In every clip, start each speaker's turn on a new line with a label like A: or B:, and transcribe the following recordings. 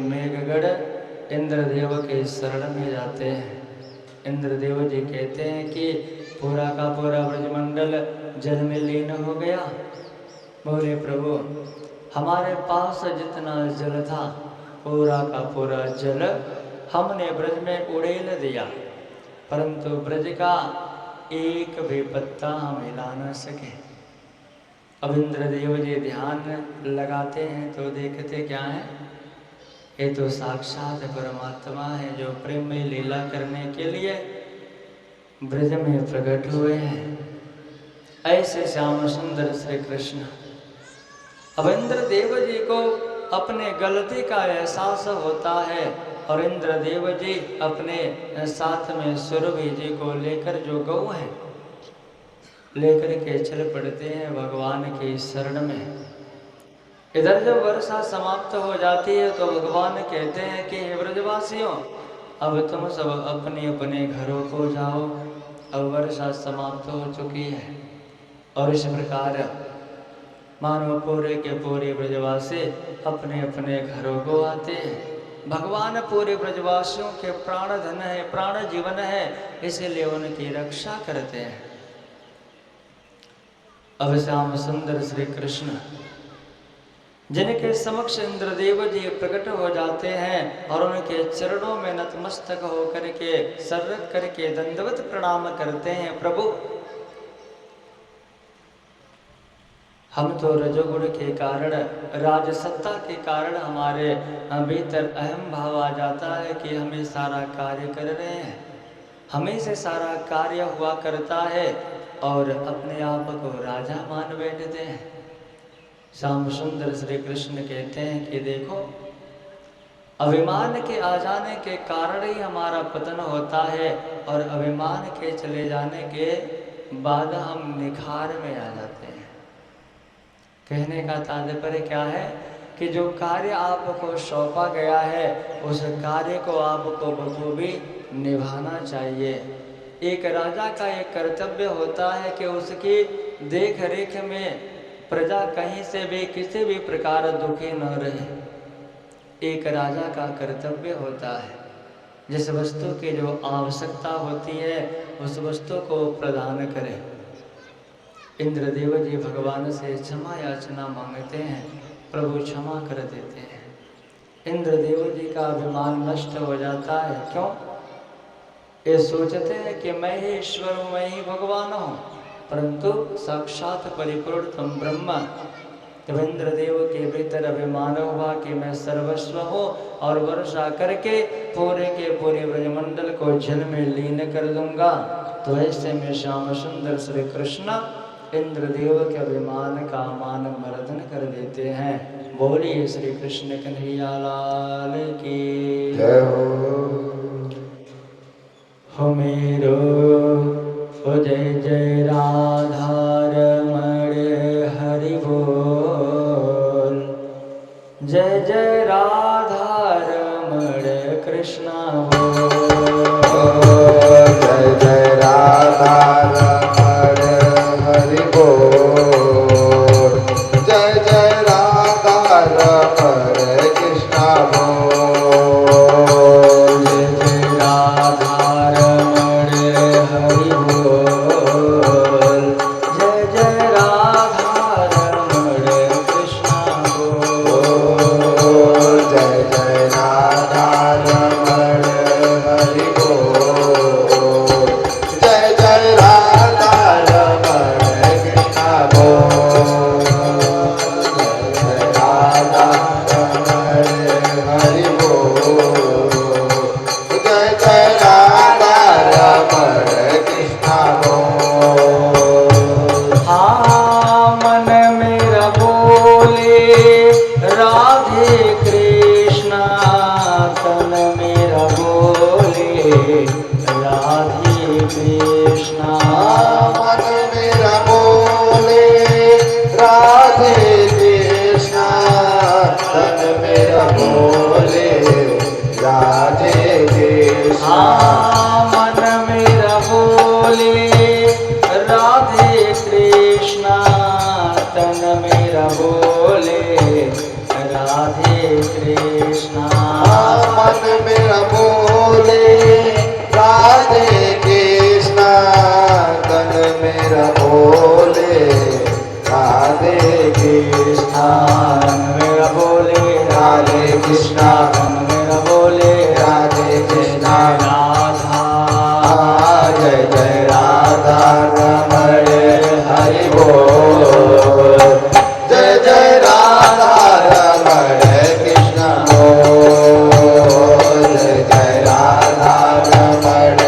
A: मेघगढ़ इंद्रदेव के शरण में जाते हैं। इंद्रदेव जी कहते हैं कि पूरा का पूरा ब्रजमंडल जल में लीन हो गया। बोले प्रभु, हमारे पास जितना जल था पूरा का पूरा जल हमने ब्रज में उड़ेल दिया, परंतु ब्रज का एक भी पत्ता हम हिला न सके। अब इंद्रदेव जी ध्यान लगाते हैं तो देखते क्या है, ये तो साक्षात परमात्मा है जो प्रेम में लीला करने के लिए ब्रज में प्रकट हुए हैं। ऐसे श्याम सुंदर श्री कृष्ण। अब इंद्रदेव जी को अपने गलती का एहसास होता है और इंद्रदेव जी अपने साथ में सुरभि जी को लेकर जो गौ है लेकर के चल पड़ते हैं भगवान की शरण में। इधर जब वर्षा समाप्त हो जाती है तो भगवान कहते हैं कि हे ब्रजवासियों, अब तुम सब अपने अपने घरों को जाओ, अब वर्षा समाप्त हो चुकी है। और इस प्रकार मानव पूरे के पूरे ब्रजवासी अपने अपने घरों को आते हैं। भगवान पूरे ब्रजवासियों के प्राण धन है, प्राण जीवन है, इसीलिए उनकी रक्षा करते हैं। अब श्याम सुंदर श्री कृष्ण जिनके समक्ष इंद्रदेव जी प्रकट हो जाते हैं और उनके चरणों में नतमस्तक होकर के सर रख करके दंडवत प्रणाम करते हैं। प्रभु, हम तो रजोगुण के कारण, राजसत्ता के कारण हमारे भीतर अहम भाव आ जाता है कि हमें सारा कार्य कर रहे हैं, हमें से सारा कार्य हुआ करता है और अपने आप को राजा मान बैठते हैं। श्याम सुंदर श्री कृष्ण कहते हैं कि देखो, अभिमान के आ जाने के कारण ही हमारा पतन होता है और अभिमान के चले जाने के बाद हम निखार में आ जाते हैं। कहने का तात्पर्य क्या है कि जो कार्य आपको सौंपा गया है उस कार्य को आपको बखूबी निभाना चाहिए। एक राजा का एक कर्तव्य होता है कि उसकी देख रेख में प्रजा कहीं से भी किसी भी प्रकार दुखी न रहे। एक राजा का कर्तव्य होता है जिस वस्तु की जो आवश्यकता होती है उस वस्तु को प्रदान करे। इंद्रदेव जी भगवान से क्षमा याचना मांगते हैं, प्रभु क्षमा कर देते हैं। इंद्रदेव जी का अभिमान नष्ट हो जाता है। क्यों? ये सोचते हैं कि मैं ही ईश्वर हूँ, मैं ही भगवान हूँ, परंतु साक्षात परिपूर्ण ब्रह्म। जब इंद्रदेव के भीतर अभिमान हुआ कि मैं सर्वस्व हूँ और वर्षा करके पूरे के पूरे ब्रजमंडल को जल में लीन कर दूंगा, तो ऐसे में श्याम सुंदर श्री कृष्ण इंद्रदेव के अभिमान का मान मर्दन कर देते हैं। बोलिए श्री कृष्ण कन्हैया लाल की जय हो मेरो जय जय राधा रमण हरि बोल, जय जय राधा रमण कृष्ण बोल,
B: जय जय राधा रमण हरि बोल, जय जय राधा रमण कृष्ण बोल,
A: जय जय राधा रमण हरि बोल, जय जय राधा रमण कृष्ण बोल,
B: जय जय राधा रमण हरि बोल, जय जय राधा रमण कृष्ण बोल, जय राधा रमण हरि बोल, जय जय राधा रमण कृष्ण बोल।
A: हाँ मन मेरा बोले राधे कृष्णा, तन मेरा बोले राधे कृष्णा,
B: मन मेरा बोले राधे कृष्णा, तन मेरा बोले राधे कृष्णा।
A: हाँ मन मेरा बोले राधे कृष्णा, तन मेरा बोले राधे कृष्णा।
B: मन मेरा बोले राधे कृष्णा, तन मेरा बोले राधे कृष्णा,
A: मेरा बोले
B: राधे कृष्णा,
A: मेरा बोले
B: राधे कृष्णा।
A: राधा
B: जय जय राधा रमण हरि बोल, जय जय राधा रमण कृष्ण बोल, जय जय राधा रमण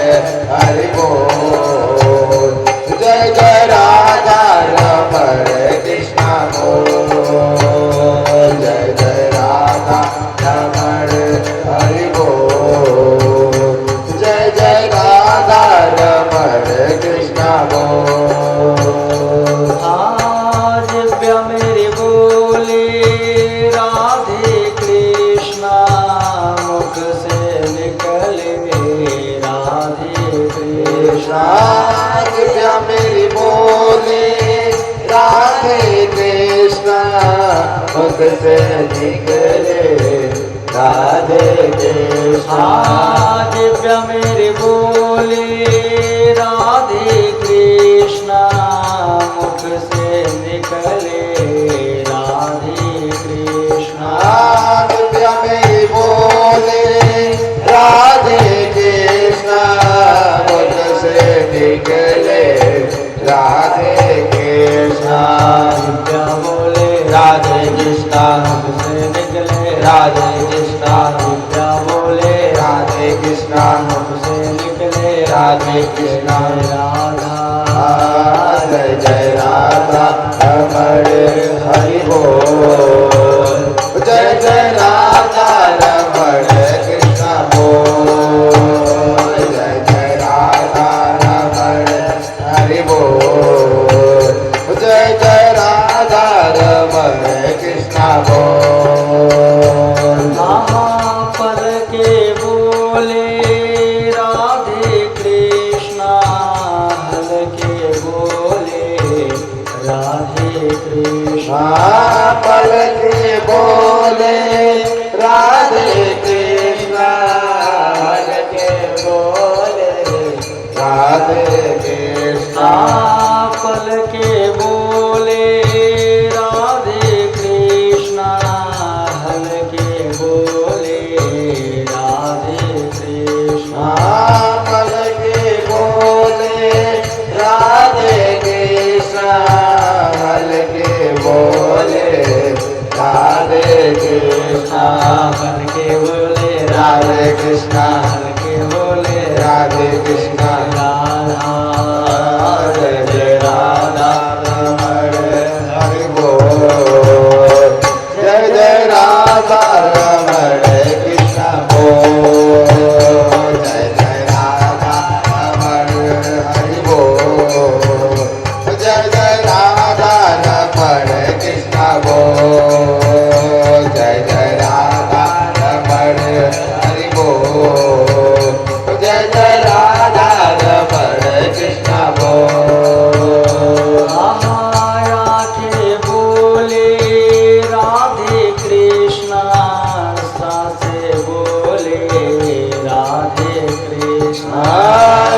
B: हरि बोल, जय जय राधा रमण कृष्ण बोल, जय जय राधा रमण हरि बोल, जय जय राधा रमण कृष्ण बोल।
A: दिव्य मेरी बोले राधे कृष्णा, मुख से निकले राधे कृष्णा।
B: दिव्या मेरी बोले राधे कृष्णा, मुख से निकले राधे कृष्णा।
A: दिव्य मेरी बोले राधे कृष्णा, मुख से निकले राधे कृष्णा।
B: दिव्या मेरी बोले राधे कृष्णा, मुख से निकले राधे कृष्णा।
A: दिव्या बोले
B: राधे कृष्णा,
A: मुख से निकले
B: राधे कृष्णा,
A: दिव्या बोले
B: राधे कृष्णा,
A: मुख से निकले
B: राधे कृष्णा।
A: राधा
B: जय जय राधा रमण हरि बोल, जय जय राधा रमण कृष्ण बोल, जय जय राधा रमण हरि बोल, जय जय राधा रमण कृष्ण बोल।
A: पल के बोले राधे कृष्णा, हल के बोले राधे कृष्णा।
B: पल के बोले राधे कृष्णा, पल के बोले राधे कृष्णा।
A: पल के बोले राधे कृष्णा, हल के बोले राधे कृष्णा।
B: पल के बोले राधे कृष्णा, पल के बोले राधे कृष्णा।
A: पल के बोले
B: राधे कृष्णा,
A: हल के बोले
B: राधे कृष्णा।
A: राधा
B: जय जय राधा रमण हरि बोल, जय जय राधा रमण कृष्ण बोल, जय जय राधा रमण हरि बोल, जय जय राधा रमण कृष्ण बोल, जय जय राधा रमण हरि बोल, जय जय राधा रमण कृष्ण बोल।
A: आया के बोले राधे कृष्णा, सासे बोले राधे कृष्णा।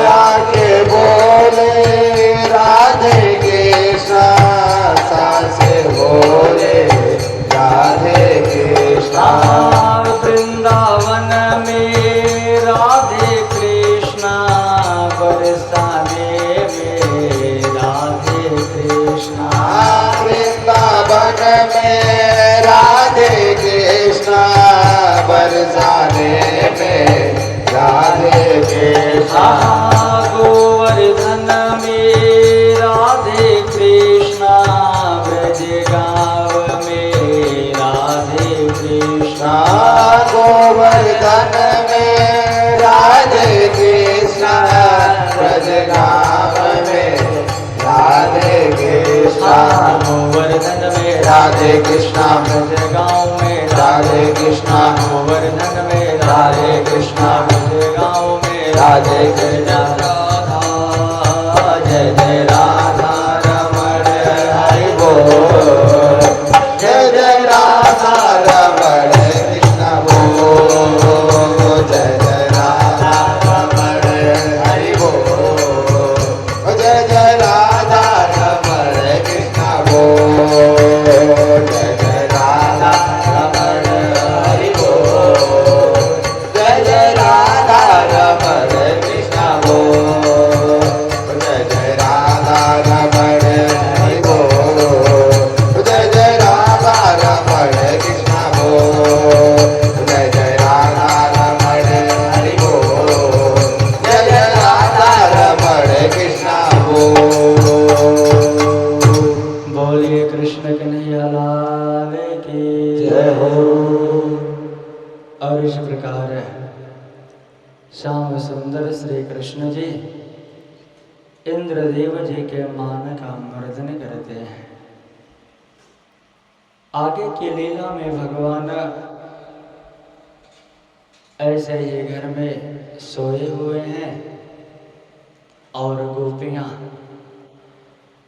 B: आगे बोले राधे कृष्णा, सासे बोले राधे कृष्णा।
A: वृंदावन में राधे कृष्णा, बरसाने में राधे कृष्णा।
B: वृंदावन में राधे कृष्णा, बरसाने में राधे कृष्णा।
A: गोवर्धन में राधे कृष्णा, ब्रज गाँव में राधे कृष्णा।
B: गोवर्धन में राधे कृष्णा, ब्रज गाँव में राधे कृष्णा।
A: गोवर्धन में
B: राधे कृष्णा,
A: ब्रज गाँव में
B: राधे कृष्णा,
A: गोवर्धन में राधे कृष्णा, ब्रज गाँव में
B: राधे कृष्णा।
A: राधा
B: जय जय राधा रमण हरि बोल, जय जय राधा रमण कृष्ण बोल,
A: और इस प्रकार श्याम सुंदर श्री कृष्ण जी इंद्रदेव जी के मान का मर्दन करते हैं। आगे की लीला में भगवान ऐसे ही घर में सोए हुए हैं और गोपियां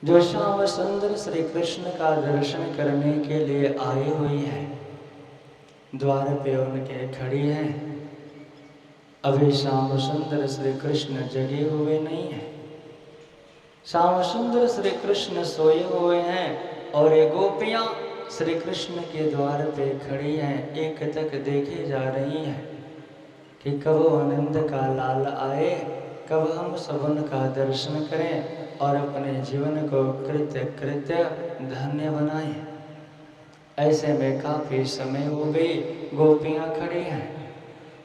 A: जो श्याम सुंदर श्री कृष्ण का दर्शन करने के लिए आई हुई हैं, द्वार पे उनके खड़ी हैं। अभी श्याम सुंदर श्री कृष्ण जगे हुए नहीं हैं, श्याम सुंदर श्री कृष्ण सोए हुए हैं और ये गोपियां श्री कृष्ण के द्वार पे खड़ी हैं। एक तक देखे जा रही हैं कि कब आनंद का लाल आए, कब हम सब उनका दर्शन करें और अपने जीवन को कृत्य कृत्य धन्य बनाएं। ऐसे में काफी समय हो गई, गोपियां खड़ी हैं।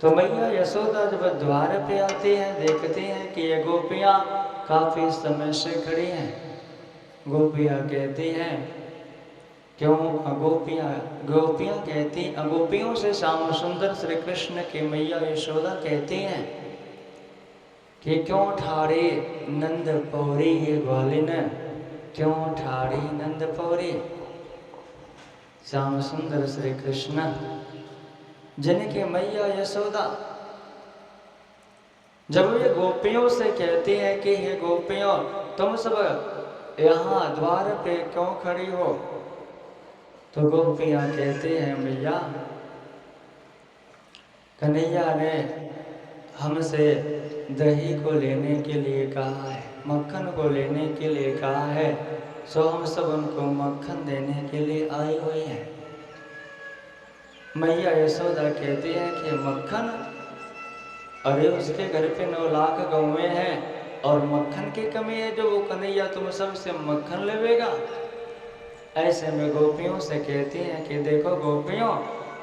A: तो मैया यशोदा जब द्वार पे आती हैं, देखते हैं कि ये गोपियां काफी समय से खड़ी हैं। गोपियां कहती हैं, क्यों? गोपियां कहती, गोपियों से श्याम सुंदर श्री कृष्ण की मैया यशोदा कहती हैं कि क्यों ठाड़े नंद पौरी ये ग्वालिन, क्यों ठाड़ी नंद पौरी। श्याम सुंदर श्री कृष्ण जिनकी मैया यशोदा जब ये गोपियों से कहती हैं कि हे गोपियों, तुम सब यहाँ द्वार पे क्यों खड़ी हो, तो गोपियां कहती हैं, मैया कन्हैया ने हमसे दही को लेने के लिए कहा है, मक्खन को लेने के लिए कहा है, सो हम सब उनको मक्खन देने के लिए आई हुई है। मैया यशोदा कहती है कि मक्खन, अरे उसके घर पे 9 लाख गौवें हैं और मक्खन की कमी है जो वो कन्हैया तुम सबसे मक्खन लेवेगा। ऐसे में गोपियों से कहती हैं कि देखो गोपियों,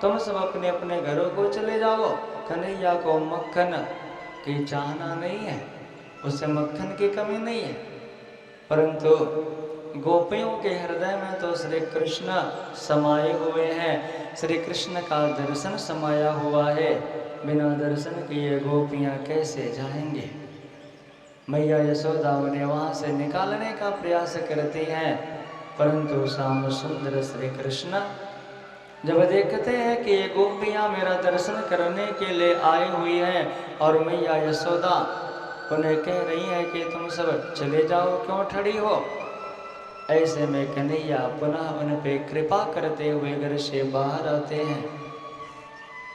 A: तुम सब अपने अपने घरों को चले जाओ, कन्हैया को मक्खन की चाहना नहीं है, उसे मक्खन की कमी नहीं है। परंतु गोपियों के हृदय में तो श्री कृष्ण समाये हुए हैं, श्री कृष्ण का दर्शन समाया हुआ है। बिना दर्शन किए गोपियां कैसे जाएंगे। मैया यशोदा उन्हें वहां से निकालने का प्रयास करती हैं, परंतु श्याम सुंदर श्री कृष्ण जब देखते हैं कि ये गोपियां मेरा दर्शन करने के लिए आई हुई हैं और मैया यशोदा उन्हें कह रही है कि तुम सब चले जाओ, क्यों खड़ी हो। ऐसे में कन्हैया पुनः उन पे कृपा करते हुए घर से बाहर आते हैं।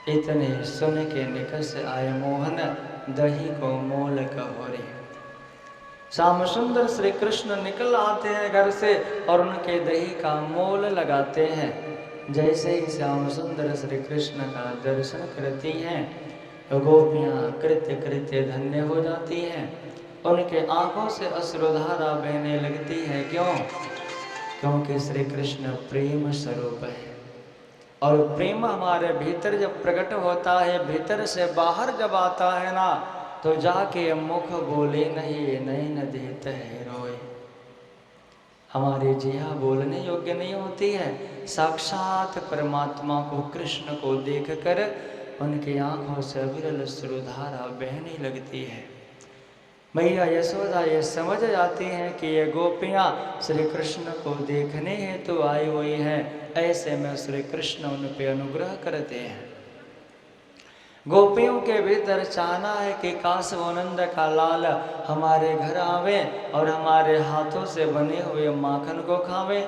A: इतने सुन के निकट से आए मोहन, दही को मोल कहोरे। श्याम सुंदर श्री कृष्ण निकल आते हैं घर से और उनके दही का मोल लगाते हैं। जैसे ही श्याम सुंदर श्री कृष्ण का दर्शन करती हैं तो गोपियां कृत्य कृत्य धन्य हो जाती हैं। उनके आंखों से अश्रुधारा बहने लगती है। क्यों? क्योंकि श्री कृष्ण प्रेम स्वरूप है और प्रेम हमारे भीतर जब प्रकट होता है, भीतर से बाहर जब आता है ना, तो जाके मुख बोले नहीं, नैन देते है रोए। हमारी जिहा बोलने योग्य नहीं होती है। साक्षात परमात्मा को, कृष्ण को देखकर उनकी आंखों से अविरल अश्रुधारा बहने लगती है। मैया यशोदा ये समझ जाती हैं कि ये गोपियां श्री कृष्ण को देखने हेतु आई हुई हैं। ऐसे में श्री कृष्ण उन पे अनुग्रह करते हैं। गोपियों के भीतर चाहना है कि काश आनंद का लाल हमारे घर आवे और हमारे हाथों से बने हुए माखन को खावे,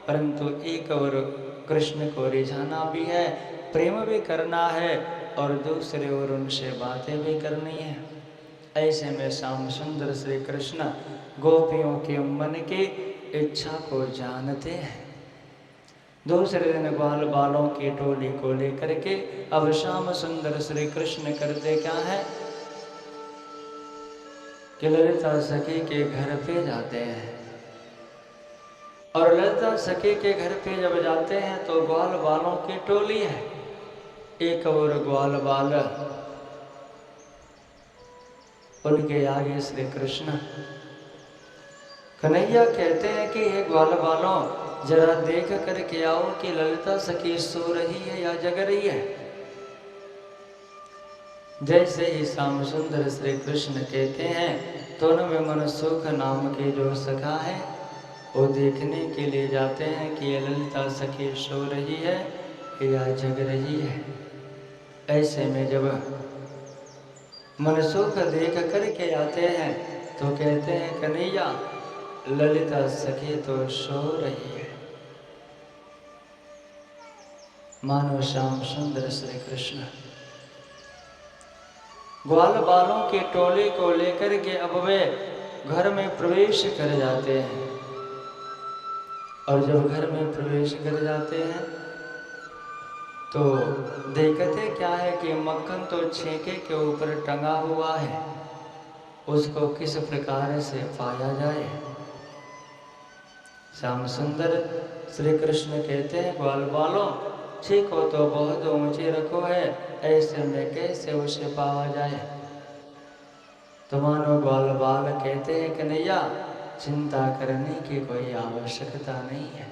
A: परंतु एक और कृष्ण को रिझाना भी है, प्रेम भी करना है और दूसरे ओर उनसे बातें भी करनी है। ऐसे में श्याम सुंदर श्री कृष्ण गोपियों के मन की इच्छा को जानते हैं। दूसरे दिन ग्वाल बालों की टोली को लेकर के अब श्याम सुंदर श्री कृष्ण करते क्या है कि ललिता सखी के घर पे जाते हैं। और ललिता सखी के घर पे जब जाते हैं तो ग्वाल बालों की टोली है। एक और ग्वाल बाल, उनके आगे श्री कृष्ण। कन्हैया कहते हैं कि हे ग्वाल बालों, जरा देख करके आओ कि ललिता सखी सो रही है या जग रही है। जैसे ही श्याम सुंदर श्री कृष्ण कहते हैं तो उनमें मनसुख नाम के जो सखा है वो देखने के लिए जाते हैं कि ये ललिता सखी सो रही है या जग रही है। ऐसे में जब मनसुख देख करके आते हैं तो कहते हैं कन्हैया ललिता सखी तो सो रही है। मानो श्याम सुंदर श्री कृष्ण ग्वाल बालों के टोले को लेकर के अब वे घर में प्रवेश कर जाते हैं। और जब घर में प्रवेश कर जाते हैं तो देखते क्या है कि मक्खन तो छेके के ऊपर टंगा हुआ है, उसको किस प्रकार से पाया जाए। श्याम सुंदर श्री कृष्ण कहते हैं ग्वाल बालों छेको तो बहुत ऊंचे रखो है, ऐसे में कैसे उसे पावा जाए। तो मानो ग्वाल बाल कहते हैं कन्हैया चिंता करने की कोई आवश्यकता नहीं है।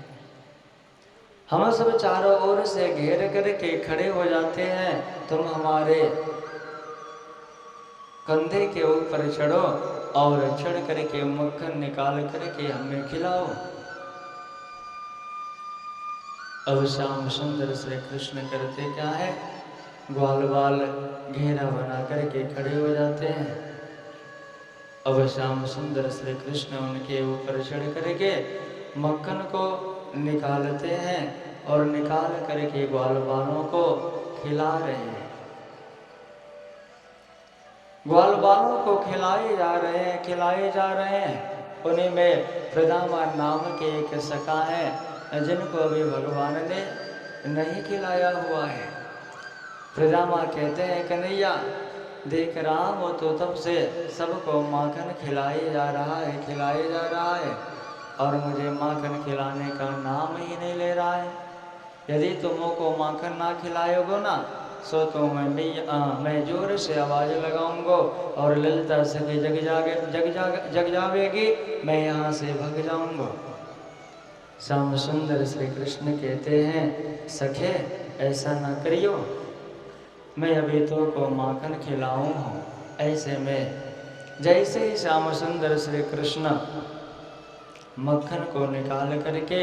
A: हम सब चारों ओर से घेर करके खड़े हो जाते हैं, तुम हमारे कंधे के ऊपर चढ़ो और चढ़ करके मक्खन निकाल करके हमें खिलाओ। अब श्याम सुंदर श्री कृष्ण करते क्या है, ग्वाल बाल घेरा बना करके खड़े हो जाते हैं। अब श्याम सुंदर श्री कृष्ण उनके ऊपर चढ़ करके मक्खन को निकालते हैं और निकाल करके ग्वाल बालों को खिला रहे हैं। ग्वाल बालों को खिलाए जा रहे हैं। उन्हीं में प्रदामा नाम के एक सखा है जिनको अभी भगवान ने नहीं खिलाया हुआ है। प्रदामा कहते हैं कन्हैया देख रहा हो तो तब से सबको माखन खिलाए जा रहा है और मुझे माखन खिलाने का नाम ही नहीं ले रहा है। यदि तुमको माखन ना खिलाओगे ना सो तो मैं जोर से आवाज लगाऊंगा और ललिता सखी जग जावेगी, मैं यहाँ से भग जाऊंगा। श्याम सुंदर श्री कृष्ण कहते हैं सखे ऐसा ना करियो, मैं अभी तो को माखन खिलाऊं हूँ। ऐसे में जैसे ही श्याम सुंदर श्री कृष्ण मक्खन को निकाल करके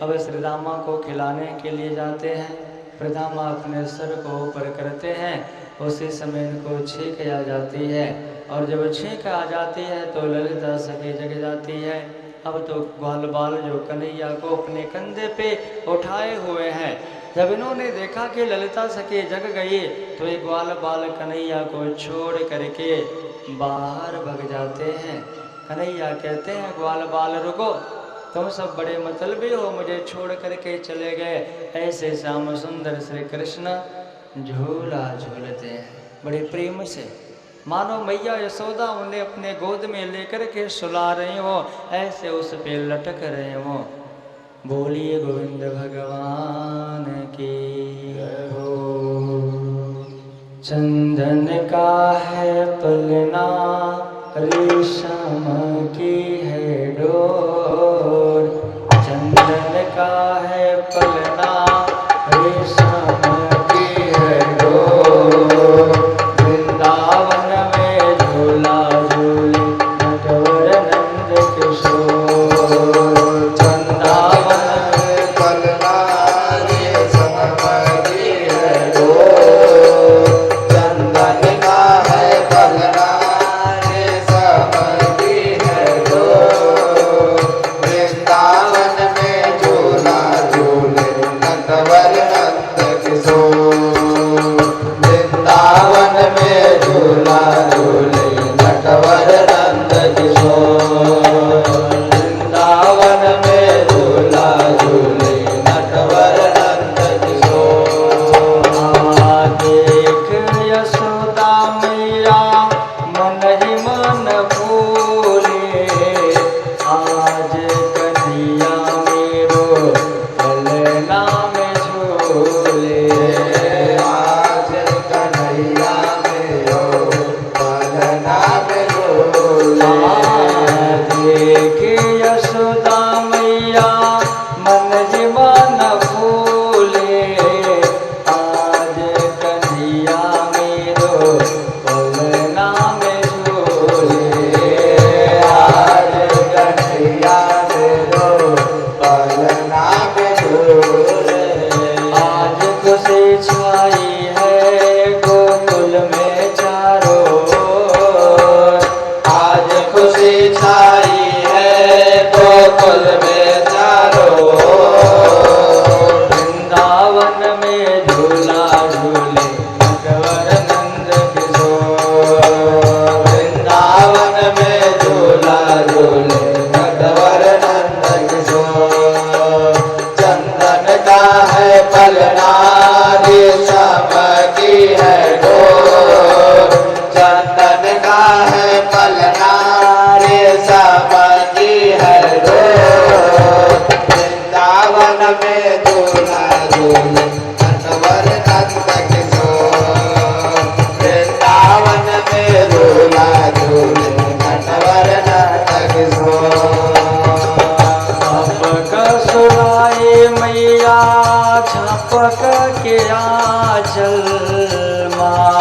A: अब श्री रामा को खिलाने के लिए जाते हैं, प्रदामा अपने सर को ऊपर करते हैं, उसी समय इनको छींक आ जाती है और जब छींक आ जाती है तो ललिता सखी जग जाती है। अब तो ग्वाल बाल जो कन्हैया को अपने कंधे पे उठाए हुए हैं, जब इन्होंने देखा कि ललिता सखी जग गई तो ये ग्वाल बाल कन्हैया को छोड़ करके बाहर भग जाते हैं। कन्हैया कहते हैं ग्वाल बाल रुको, तुम सब बड़े मतलबी हो, मुझे छोड़ करके चले गए। ऐसे श्याम सुंदर श्री कृष्ण झूला झूलते हैं बड़े प्रेम से, मानो मैया यशोदा उन्हें अपने गोद में लेकर के सुला रहे हो, ऐसे उस पे लटक रहे हो। बोलिए गोविंद भगवान की जय हो। चंदन का है पलना रेशम की है डोर, चंदन का है पलना रेशम की है डोर, वृंदावन में झूला झूले नटवर नंद किशोर, वृंदावन में
B: पलना रेशम की है डोर, चंदन का है पलना वृंदावन में झूला झूले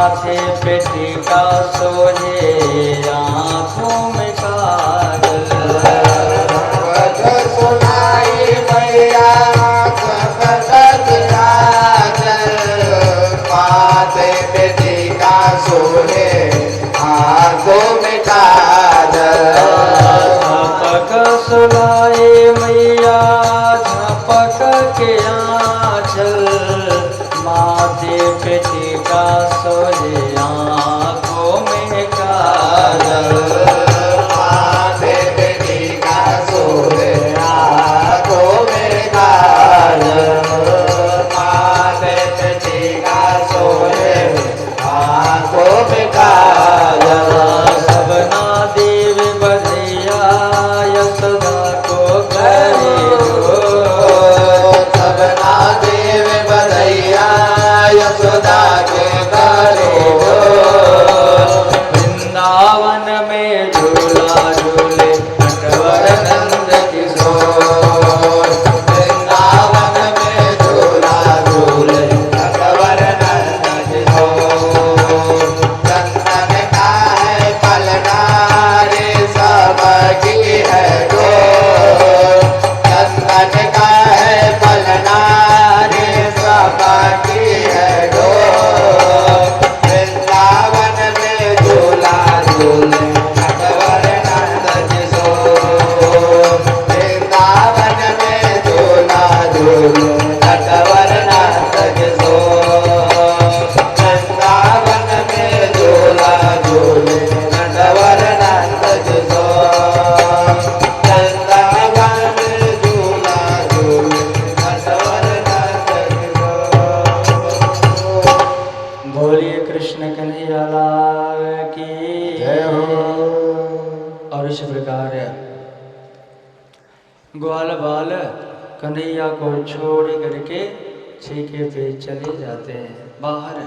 A: माथे पे टीका सोहे आँखों में काजल।
B: भगवत सुनाई मैया जगत काजल, माथे पे टीका सोहे आँखों में काजल।
A: झपक सुनाई मैया झपक के आँचल, माथे पे टीका सोहे आँखों में काजल।
B: माथे पे टीका सोहे आँखों में काजल, माथे पे टीका सोहे आँखों में काजल।
A: सबना देव बधैया यशोदा को करे हो,
B: सबना देव बधैया यशोदा के करे हो।
A: वृंदावन में झूला झूले नटवर नंद किशोर।
B: वृंदावन में झूला झूले नटवर नंद किशोर। चंदन का है पलना रे सबकी है डोर, चंदन का है पलना रे सबकी है डोर। वृंदावन में झूला झूले नटवर नंद किशोर। वृंदावन में झूला झूले नटवर नंद किशोर। वृंदावन में झूला झूले नटवर नंद किशोर। वृंदावन में झूला झूले नटवर नंद किशोर।
A: बोलिए कृष्ण कन्हैया लाल की
B: जय हो।
A: और इस प्रकार ग्वाल बाल कन्हैया को छोड़ करके छीके पे चले जाते हैं बाहर।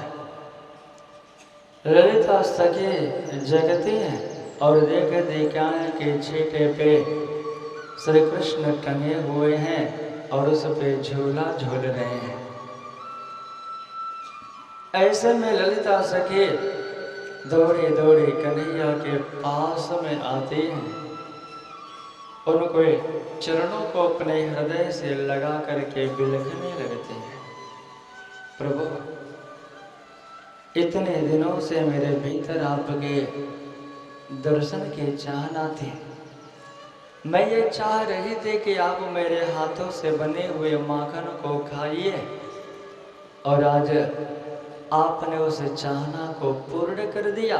A: ललिता सखी जगती हैं और देखते क्या है कि छीके पे श्री कृष्ण टंगे हुए हैं और उस पे झूला झूल रहे हैं। ऐसे में ललिता सखी दौड़े दौड़े कन्हैया के पास में आती हैं, उनको चरणों को अपने हृदय से लगा करके बिलखने लगते हैं। प्रभु, इतने दिनों से मेरे भीतर आपके दर्शन की चाहना थी। मैं ये चाह रही थी कि आप मेरे हाथों से बने हुए माखन को खाइए, और आज आपने उस चाहना को पूर्ण कर दिया।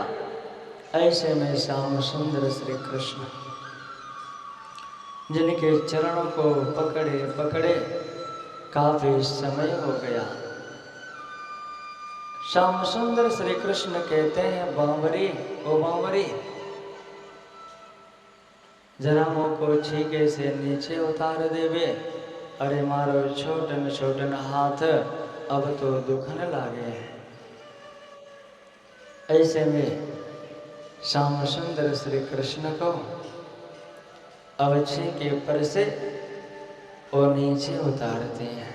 A: ऐसे में श्याम सुंदर श्री कृष्ण जिनके चरणों को पकड़े पकड़े काफी समय हो गया। श्याम सुंदर श्री कृष्ण कहते हैं, बांवरी ओ बांवरी, जरा मुझको छीके से नीचे उतार देवे। अरे मारो छोटन छोटन हाथ अब तो दुखन लागे हैं। ऐसे में श्याम सुंदर श्री कृष्ण को अब छीके पर से और नीचे उतारते हैं।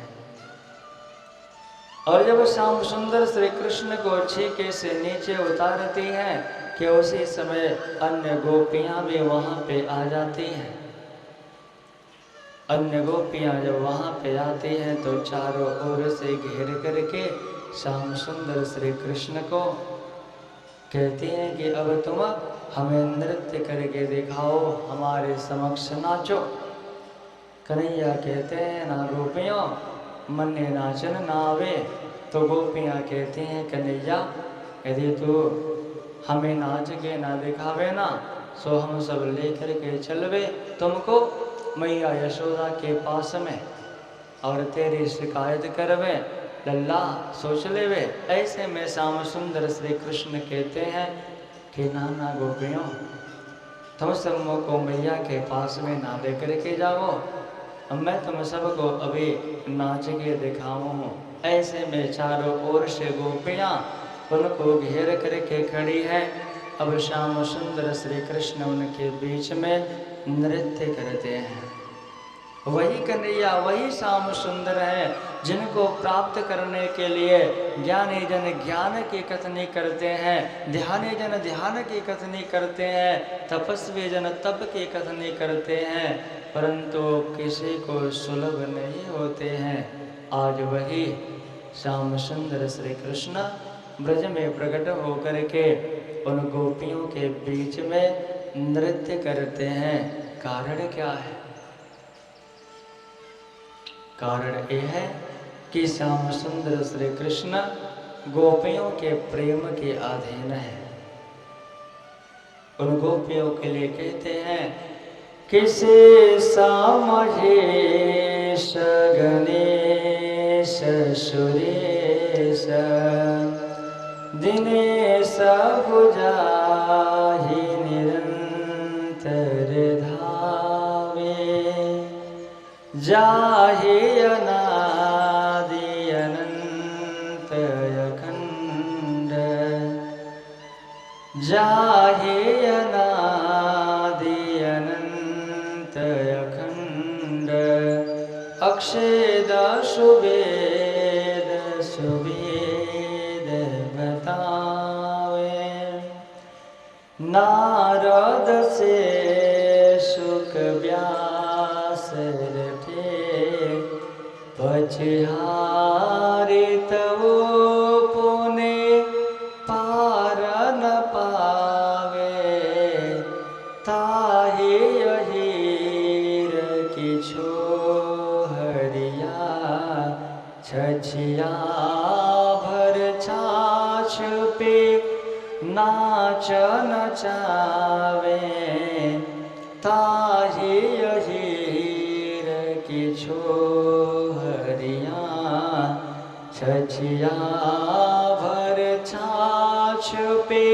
A: और जब श्याम सुंदर श्री कृष्ण को छीके से नीचे उतारती हैं कि उसी समय अन्य गोपियां भी वहां पे आ जाती हैं। अन्य गोपियां जब वहां पे आती हैं तो चारों ओर से घेर करके श्याम सुंदर श्री कृष्ण को कहती हैं कि अब तुम हमें नृत्य करके दिखाओ, हमारे समक्ष नाचो। कन्हैया कहते हैं, ना गोपियों मन्ने नाचन ना आवे। तो गोपियाँ कहती हैं, कन्हैया यदि तू हमें नाच के ना दिखावे ना, सो हम सब लेकर के चलवे तुमको मैया यशोदा के पास में और तेरी शिकायत करवे, लल्ला सोच लेवे। ऐसे में श्याम सुंदर श्री कृष्ण कहते हैं कि नाना गोपियों, तुम सब को मैया के पास में ना लेकर के जाओ, मैं तुम सबको अभी नाच के दिखाऊं। ऐसे में चारों ओर से गोपियाँ उनको घेर करके खड़ी है। अब श्याम सुंदर श्री कृष्ण उनके बीच में नृत्य करते हैं। वही कन्हैया, वही श्याम सुंदर है जिनको प्राप्त करने के लिए ज्ञानी जन ज्ञान की कथनी करते हैं, ध्यानी जन ध्यान की कथनी करते हैं, तपस्वी जन तप की कथनी करते हैं, परंतु किसी को सुलभ नहीं होते हैं। आज वही श्याम सुंदर श्री कृष्ण ब्रज में प्रकट होकर के उन गोपियों के बीच में नृत्य करते हैं। कारण क्या है? कारण यह है कि श्याम सुंदर श्री कृष्ण गोपियों के प्रेम के अधीन है। उन गोपियों के लिए कहते हैं, किसे समझे गणेश सुरेश, दिनेश भुजाहि निरंतर धावे, जाहि अनादि अनंत अखंड, जाहि अनादि अनंत अखंड, अक्षेद सुवेद सुवेद बतावे, नारद से सुख व्यास रटे, पछहारे तवो पुने पार न पावे, ताहि अहीर किछो हरिया, छछिया भर छाछ पे नाच नचावे, ताहि अहीर किछो हरिया, छछिया भर छाछ पे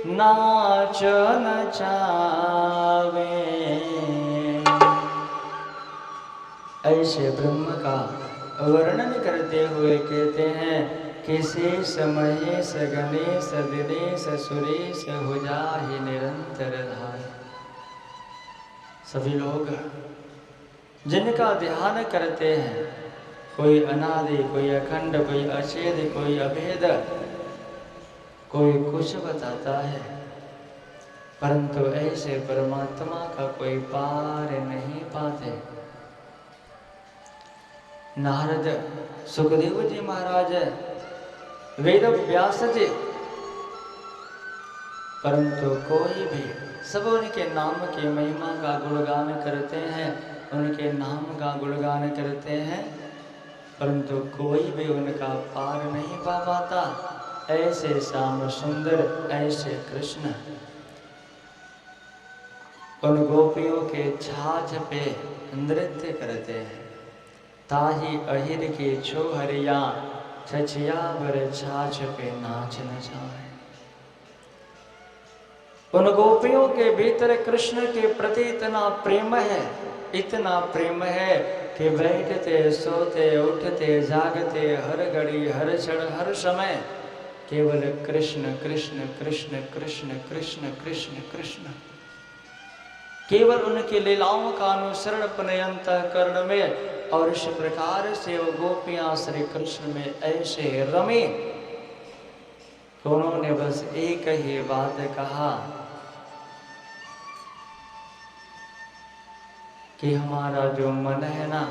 A: नाच नचावे। ऐसे ब्रह्म का वर्णन करते हुए कहते हैं, किसी महेश गणेश दिनेश सुरेश हो जाहि निरंतर धाय। सभी लोग जिनका ध्यान करते हैं, कोई अनादि, कोई अखंड, कोई अछेद, कोई अभेद, कोई कुछ बताता है, परंतु ऐसे परमात्मा का कोई पार नहीं पाते। नारद, सुखदेव जी महाराज, वेद व्यास जी, परंतु कोई भी, सब उनके नाम की महिमा का गुणगान करते हैं, उनके नाम का गुणगान करते हैं, परंतु कोई भी उनका पार नहीं पा पाता। ऐसे श्याम सुंदर, ऐसे कृष्ण उन गोपियों के छाछ पे नृत्य करते हैं। ताही अहिर के छो हरिया, छछिया भर छाछ पे नाच नचाए। उन गोपियों के भीतर कृष्ण के प्रति इतना प्रेम है, इतना प्रेम है कि बैठते सोते उठते जागते हर घड़ी हर क्षण हर समय केवल कृष्ण कृष्ण कृष्ण कृष्ण कृष्ण कृष्ण कृष्ण, केवल उनकी लीलाओं का अनुसरण अपने अंतःकरण में। और इस प्रकार से वो गोपियां श्री कृष्ण में ऐसे रमी, उन्होंने बस एक ही बात कहा कि हमारा जो मन है ना,